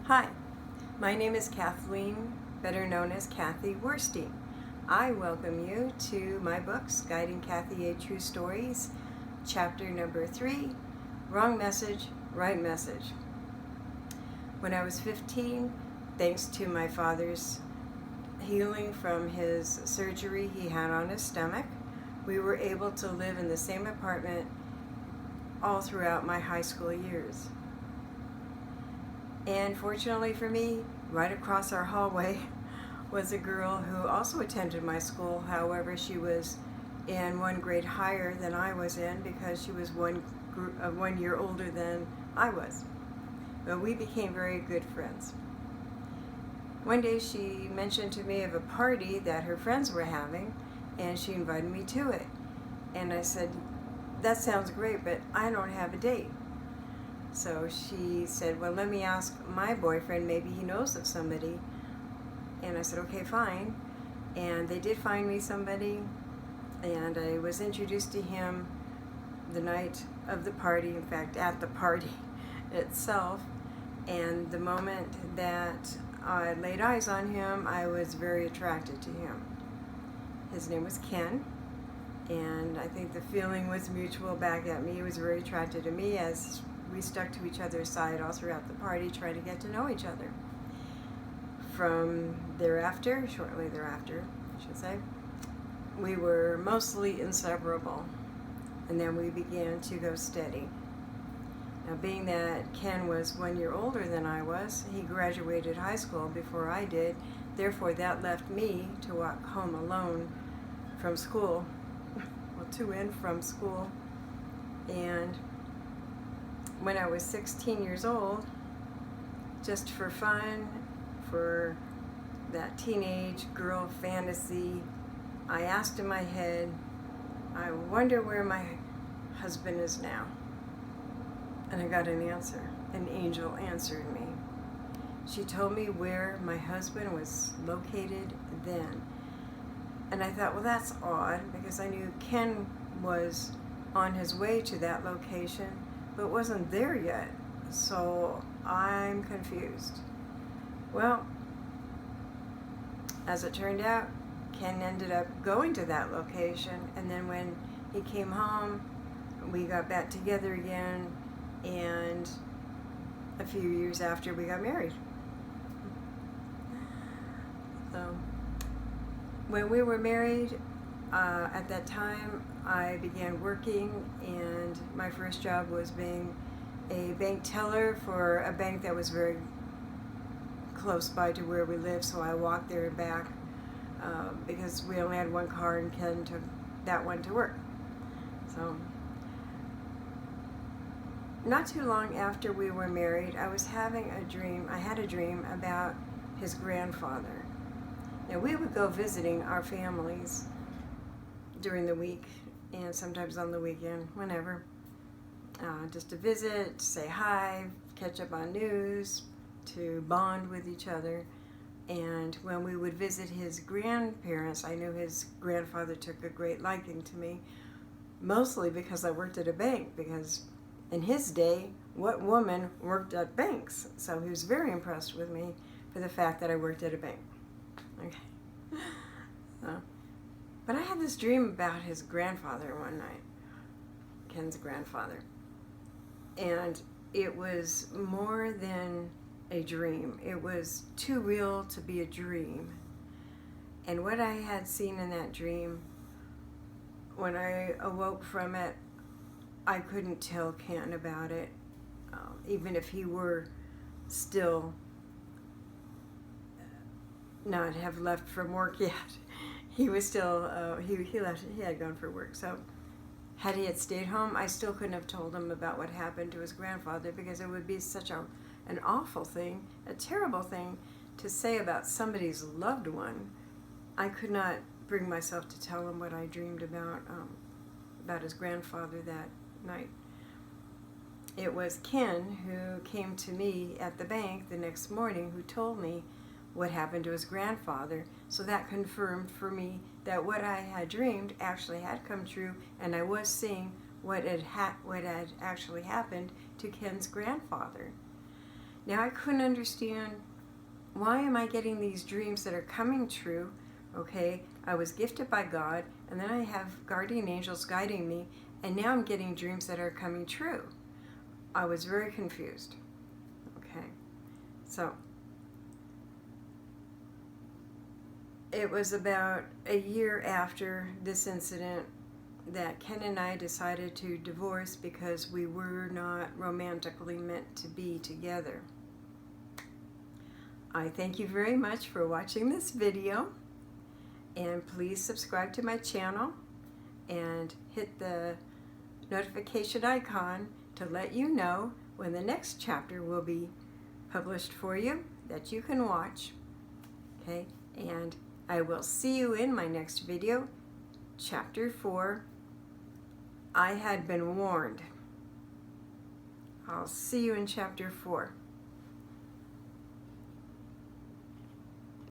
Hi, my name is Kathleen, better known as Kathy Werstein. I welcome you to my books, Guiding Kathy a True Stories, chapter number 3, Wrong Message, Right Message. When I was 15, thanks to my father's healing from his surgery he had on his stomach, we were able to live in the same apartment all throughout my high school years. And fortunately for me, right across our hallway was a girl who also attended my school. However, she was in one grade higher than I was in because she was one year older than I was. But we became very good friends. One day she mentioned to me of a party that her friends were having, and she invited me to it. And I said, "That sounds great, but I don't have a date." So she said, "Well, let me ask my boyfriend, maybe he knows of somebody." And I said, "Okay, fine." And they did find me somebody, and I was introduced to him the night of the party, in fact, at the party itself. And the moment that I laid eyes on him, I was very attracted to him. His name was Ken, and I think the feeling was mutual back at me. He was very attracted to me as we stuck to each other's side all throughout the party, trying to get to know each other. From thereafter, shortly thereafter, I should say, we were mostly inseparable, and then we began to go steady. Now, being that Ken was 1 year older than I was, he graduated high school before I did, therefore that left me to walk home alone from school, well, to and from school. And when I was 16 years old, just for fun, for that teenage girl fantasy, I asked in my head, "I wonder where my husband is now." And I got an answer. An angel answered me. She told me where my husband was located then. And I thought, well, that's odd, because I knew Ken was on his way to that location, but wasn't there yet, so I'm confused. Well, as it turned out, Ken ended up going to that location, and then when he came home, we got back together again, and a few years after, we got married. So, when we were married, at that time, I began working, and my first job was being a bank teller for a bank that was very close by to where we lived, so I walked there and back because we only had one car, and Ken took that one to work. So, not too long after we were married, I was having a dream. I had a dream about his grandfather. Now, we would go visiting our families during the week and sometimes on the weekend, whenever, just to visit, to say hi, catch up on news, to bond with each other. And when we would visit his grandparents, I knew his grandfather took a great liking to me, mostly because I worked at a bank, because in his day, what woman worked at banks? So he was very impressed with me for the fact that I worked at a bank. Okay. But I had this dream about his grandfather one night, Ken's grandfather. And it was more than a dream. It was too real to be a dream. And what I had seen in that dream, when I awoke from it, I couldn't tell Ken about it, even if he were still not have left from work yet. He was still, he left, he had gone for work. So had he had stayed home, I still couldn't have told him about what happened to his grandfather, because it would be such an awful thing, a terrible thing to say about somebody's loved one. I could not bring myself to tell him what I dreamed about his grandfather that night. It was Ken who came to me at the bank the next morning who told me what happened to his grandfather, so that confirmed for me that what I had dreamed actually had come true, and I was seeing what had actually happened to Ken's grandfather. Now I couldn't understand, why am I getting these dreams that are coming true? Okay, I was gifted by God, and then I have guardian angels guiding me, and now I'm getting dreams that are coming true. I was very confused. Okay, so it was about a year after this incident that Ken and I decided to divorce because we were not romantically meant to be together. I thank you very much for watching this video, and please subscribe to my channel and hit the notification icon to let you know when the next chapter will be published for you that you can watch. Okay, and I will see you in my next video, Chapter 4, I Had Been Warned. I'll see you in Chapter 4.